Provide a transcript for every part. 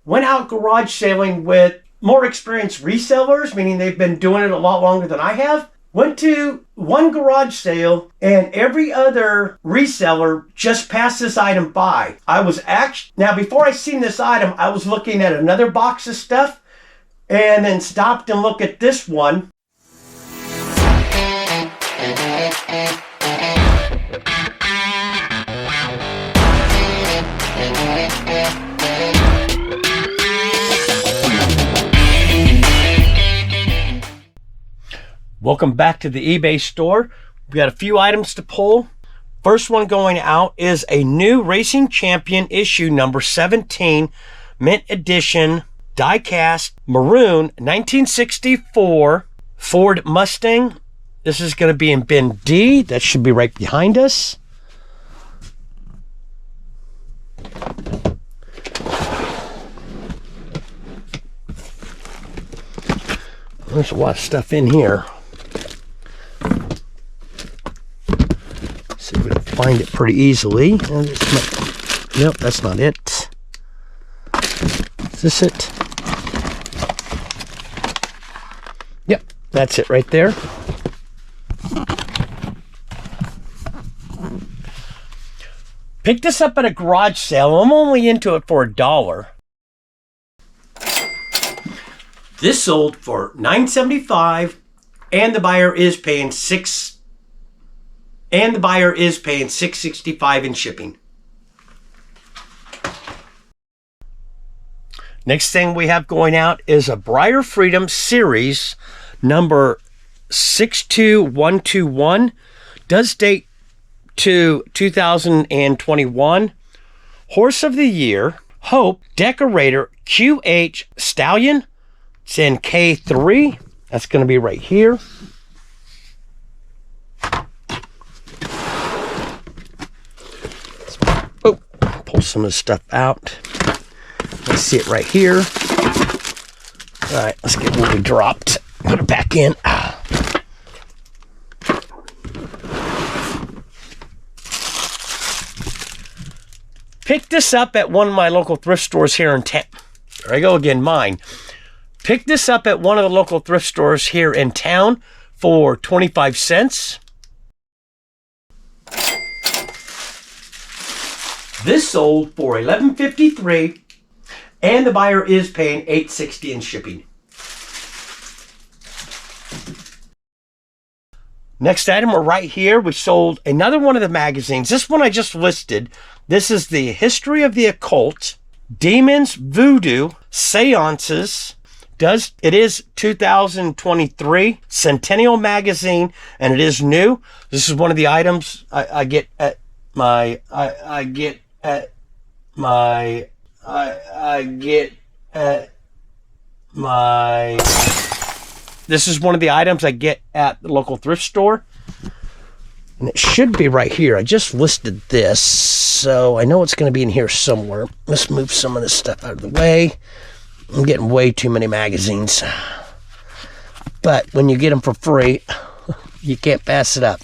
went out garage sailing with more experienced resellers, meaning they've been doing it a lot longer than I have. Went to one garage sale and every other reseller just passed this item by. I was now before I seen this item, I was looking at another box of stuff and then stopped and looked at this one. Welcome back to the eBay store. We've got a few items to pull. First one going out is a new Racing Champion issue number 17, mint edition, die-cast, maroon, 1964 Ford Mustang. This is going to be in bin D. That should be right behind us. There's a lot of stuff in here. See if we can find it pretty easily. Nope, that's not it. Is this it? Yep, that's it right there. Picked this up at a garage sale. I'm only into it for $1. This sold for $9.75, and the buyer is paying $6.65 in shipping. Next thing we have going out is a Briar Freedom Series number 62121. Does date to 2021. Horse of the Year, Hope Decorator QH Stallion. It's in K3. That's going to be right here. Oh, pull some of the stuff out. Let's see it right here. All right, let's get what we dropped. Put it back in. Picked this up at one of my local thrift stores here in town. There I go again, mine. Picked this up at one of the local thrift stores here in town for 25 cents. This sold for $11.53, and the buyer is paying $8.60 in shipping. Next item, we're right here. We sold another one of the magazines. This one I just listed. This is the History of the Occult, Demons, Voodoo, Seances. It is 2023 Centennial Magazine, and it is new. This is one of the items I get at my this is one of the items I get at the local thrift store. And it should be right here. I just listed this, so I know it's going to be in here somewhere. Let's move some of this stuff out of the way. I'm getting way too many magazines. But when you get them for free, you can't pass it up.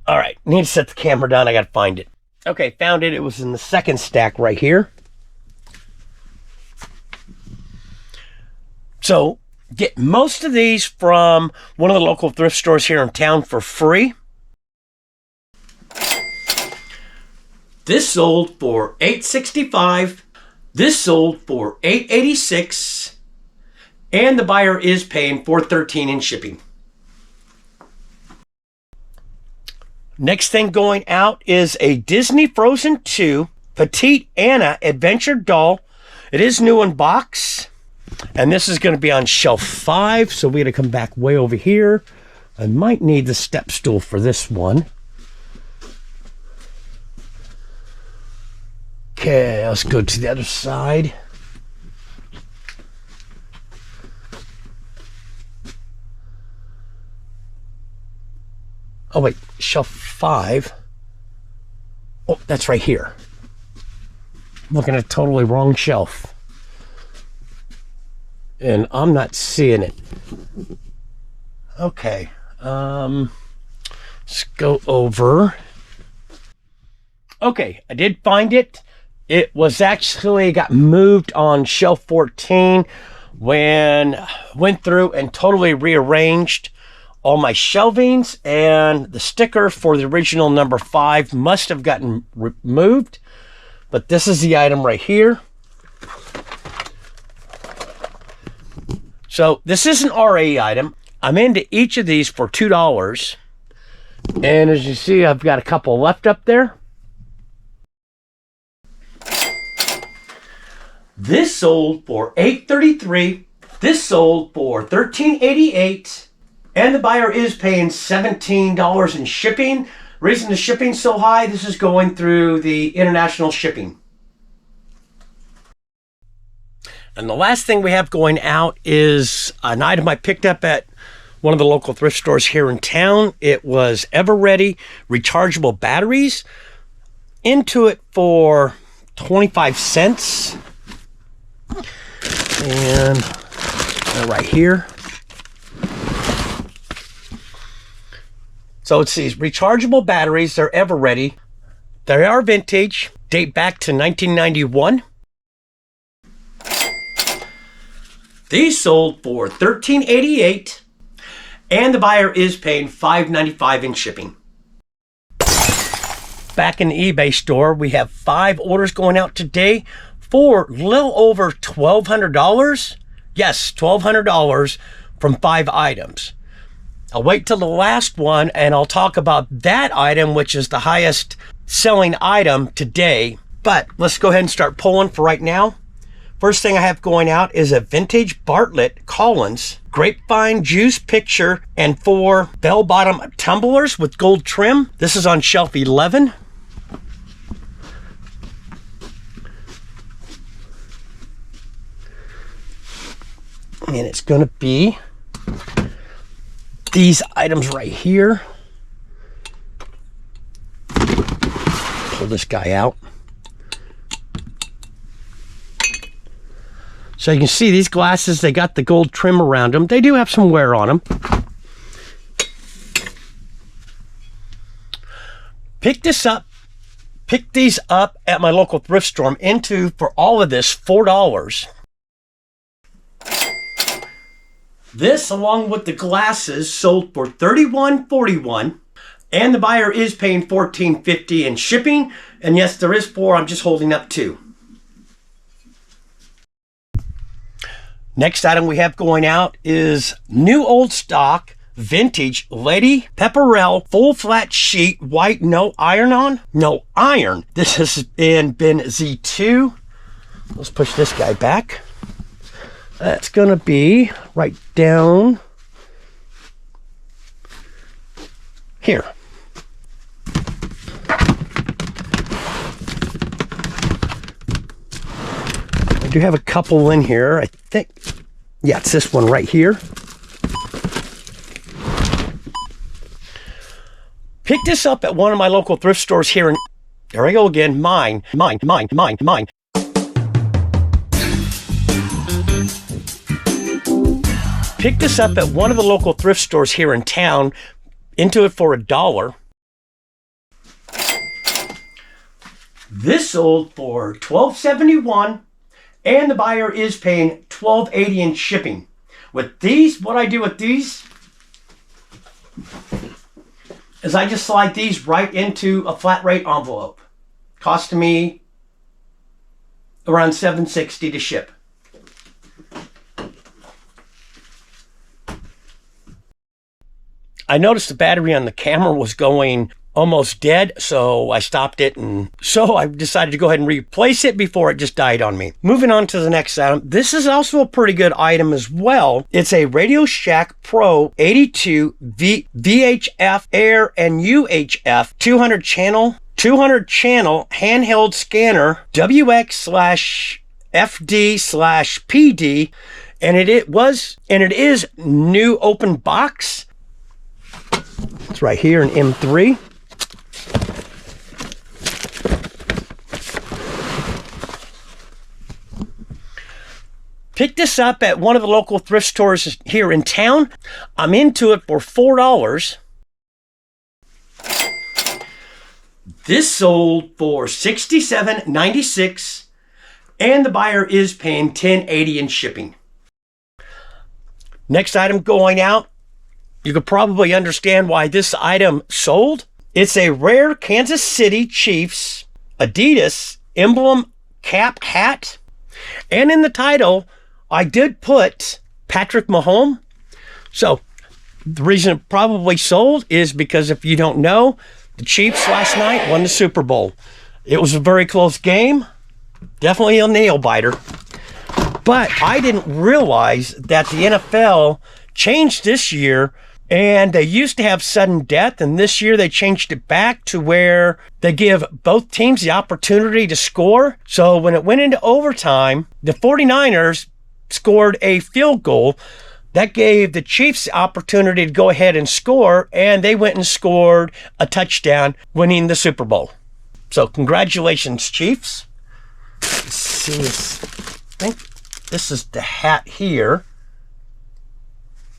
All right, need to set the camera down. I got to find it. Okay, found it. It was in the second stack right here. So, get most of these from one of the local thrift stores here in town for free. This sold for $8.65. This sold for $8.86. And the buyer is paying $4.13 in shipping. Next thing going out is a Disney Frozen 2 Petite Anna Adventure Doll. It is new in box. And this is going to be on shelf 5. So we got to come back way over here. I might need the step stool for this one. Okay, let's go to the other side. Oh wait, shelf 5. Oh, that's right here. I'm looking at a totally wrong shelf. And I'm not seeing it. Okay. Let's go over. Okay, I did find it. It was actually got moved on shelf 14 when I went through and totally rearranged all my shelvings, and the sticker for the original number 5 must have gotten removed. But this is the item right here. So this is an RA item. I'm into each of these for $2. And as you see, I've got a couple left up there. This sold for $8.33. This sold for $13.88. And the buyer is paying $17 in shipping. Reason the shipping's so high, this is going through the international shipping. And the last thing we have going out is an item I picked up at one of the local thrift stores here in town. It was Ever-Ready rechargeable batteries. Into it for 25 cents. And they're right here. So it's these rechargeable batteries. They're Ever-Ready. They are vintage, date back to 1991. These sold for $13.88, and the buyer is paying $5.95 in shipping. Back in the eBay store, we have 5 orders going out today for a little over $1,200. Yes, $1,200 from 5 items. I'll wait till the last one and I'll talk about that item, which is the highest selling item today. But let's go ahead and start pulling for right now. First thing I have going out is a vintage Bartlett Collins grapevine juice picture and 4 bell-bottom tumblers with gold trim. This is on shelf 11. And it's going to be these items right here. Pull this guy out. So you can see these glasses, they got the gold trim around them. They do have some wear on them. Pick these up at my local thrift store. I'm into, for all of this, $4. This, along with the glasses, sold for $31.41, and the buyer is paying $14.50 in shipping. And yes, there is 4. I'm just holding up 2. Next item we have going out is new old stock vintage Lady Pepperell full flat sheet white no iron. This has been Z2. Let's push this guy back. That's gonna be right down here. I do have a couple in here, I think. Yeah, it's this one right here. Picked this up at one of my local thrift stores here in, there I go again, mine. Picked this up at one of the local thrift stores here in town, into it for $1. This sold for $12.71, and the buyer is paying $12.80 in shipping. With these, what I do with these is I just slide these right into a flat rate envelope. Cost me around $7.60 to ship. I noticed the battery on the camera was going almost dead, so I stopped it, and so I decided to go ahead and replace it before it just died on me. Moving on to the next item. This is also a pretty good item as well. It's a Radio Shack Pro 82 VHF Air and UHF 200 channel handheld scanner WX/FD/PD, and it is new open box. It's right here in M3. Picked this up at one of the local thrift stores here in town. I'm into it for $4. This sold for $67.96 and the buyer is paying $10.80 in shipping. Next item going out, you could probably understand why this item sold. It's a rare Kansas City Chiefs Adidas emblem cap hat. And in the title, I did put Patrick Mahomes. So the reason it probably sold is because if you don't know, the Chiefs last night won the Super Bowl. It was a very close game. Definitely a nail biter. But I didn't realize that the NFL changed this year, and they used to have sudden death, and this year they changed it back to where they give both teams the opportunity to score. So when it went into overtime, the 49ers scored a field goal. That gave the Chiefs the opportunity to go ahead and score, and they went and scored a touchdown, winning the Super Bowl. So congratulations, Chiefs. Let's see this. I think this is the hat here.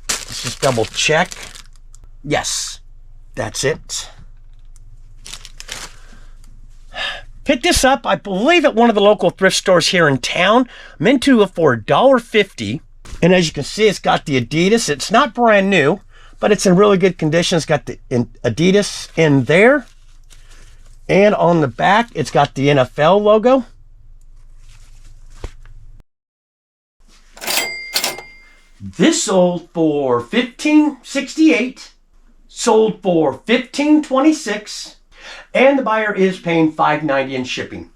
Let's just double check. Yes, that's it. Picked this up, I believe, at one of the local thrift stores here in town. I'm into it for $1.50. And as you can see, it's got the Adidas. It's not brand new, but it's in really good condition. It's got the Adidas in there. And on the back, it's got the NFL logo. This sold for $15.68, sold for $15.26, and the buyer is paying $5.90 in shipping.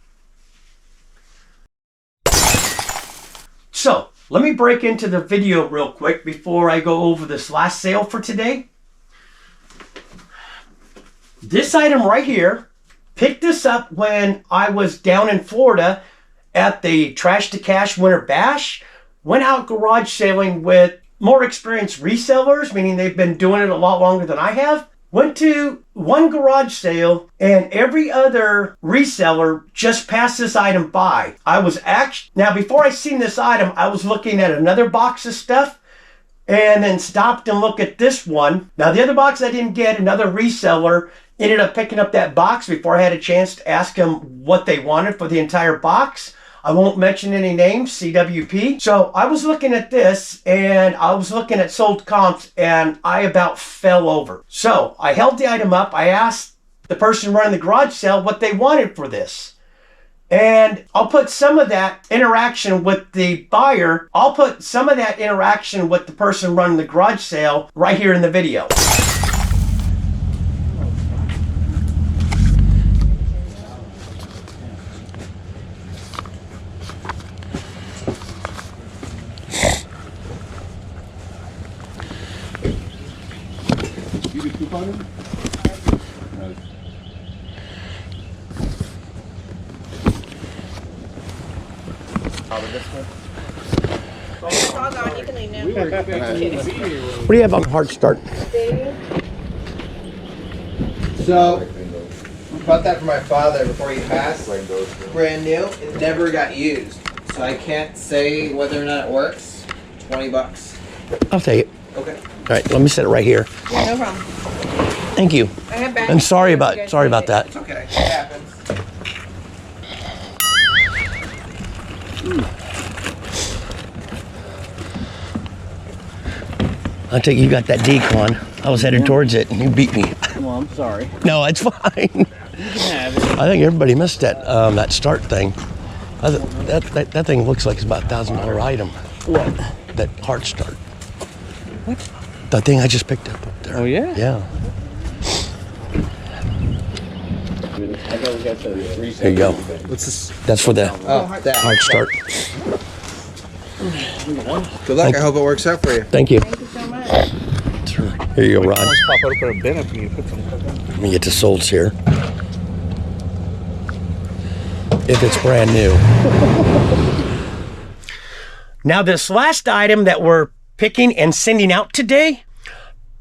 So, let me break into the video real quick before I go over this last sale for today. This item right here, picked this up when I was down in Florida at the Trash to Cash Winter Bash. Went out garage selling with more experienced resellers, meaning they've been doing it a lot longer than I have. Went to one garage sale and every other reseller just passed this item by. I was now before I seen this item, I was looking at another box of stuff and then stopped and looked at this one. Now the other box I didn't get, another reseller ended up picking up that box before I had a chance to ask them what they wanted for the entire box. I won't mention any names, CWP. So I was looking at this and I was looking at sold comps and I about fell over. So I held the item up. I asked the person running the garage sale what they wanted for this. And I'll put some of that interaction with the buyer. I'll put some of that interaction with the person running the garage sale right here in the video. What do you have on hard start? So, I bought that for my father before he passed. Brand new. It never got used. So I can't say whether or not it works. $20. I'll take it. Okay. All right, let me set it right here. Yeah, no problem. Thank you. I have back. And sorry about that. It's okay. It happens. I take you got that decon. I was headed towards it and you beat me. Well, I'm sorry. No, it's fine. You can have it. I think everybody missed that that start thing. That thing looks like it's about a $1,000 item. What? That hard start. What? The thing I just picked up there. Oh, yeah? Yeah. I know we got the There you go. What's this? That's for the Oh, that. hard start. Good luck. I hope it works out for you. Thank you. Thank you so much. Here you go, Rod. Always pop out and put a bin up and you put some. Let me get the solds here. If it's brand new. Now this last item that we're picking and sending out today,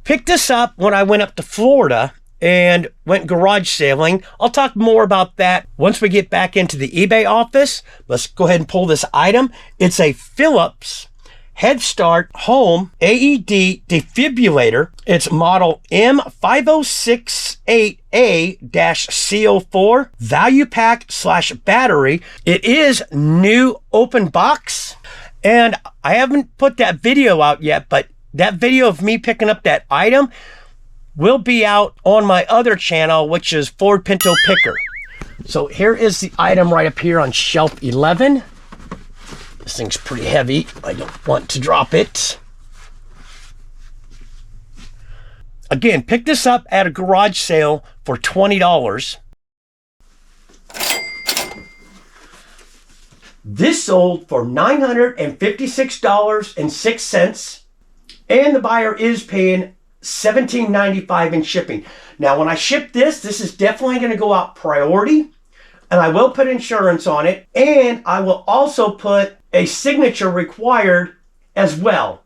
picked this up when I went up to Florida and went garage sailing. I'll talk more about that once we get back into the eBay office. Let's go ahead and pull this item. It's a Phillips Head Start Home AED defibrillator. It's model M5068A-CO4 value pack / battery. It is new open box, and I haven't put that video out yet, but that video of me picking up that item will be out on my other channel, which is Ford Pinto Picker. So here is the item right up here on shelf 11. This thing's pretty heavy. I don't want to drop it. Again, pick this up at a garage sale for $20. This sold for $956.06, and the buyer is paying $17.95 in shipping. Now, when I ship this is definitely going to go out priority, and I will put insurance on it, and I will also put a signature required as well.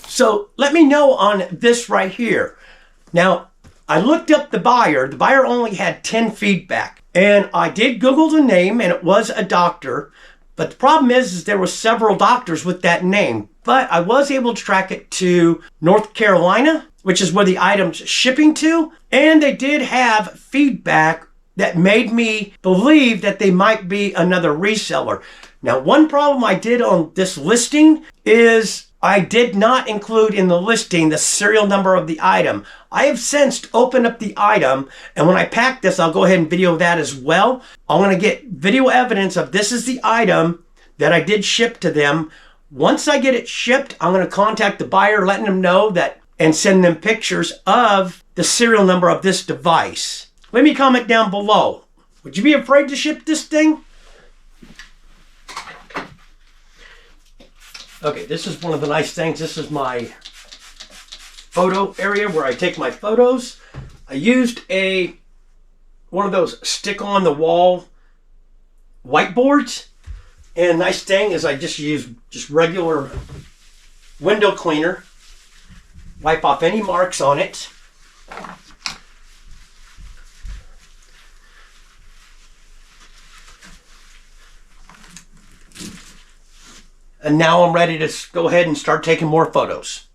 So let me know on this right here. Now, I looked up the buyer. The buyer only had 10 feedback, and I did Google the name, and it was a doctor. But the problem is there were several doctors with that name. But I was able to track it to North Carolina, which is where the item's shipping to. And they did have feedback that made me believe that they might be another reseller. Now, one problem I did on this listing is I did not include in the listing the serial number of the item. I have since opened up the item, and when I pack this, I'll go ahead and video that as well. I'm going to get video evidence of this is the item that I did ship to them. Once I get it shipped, I'm going to contact the buyer, letting them know that, and send them pictures of the serial number of this device. Let me comment down below. Would you be afraid to ship this thing? Okay, this is one of the nice things. This is my photo area where I take my photos. I used one of those stick on the wall whiteboards. And nice thing is I just use regular window cleaner. Wipe off any marks on it. And now I'm ready to go ahead and start taking more photos.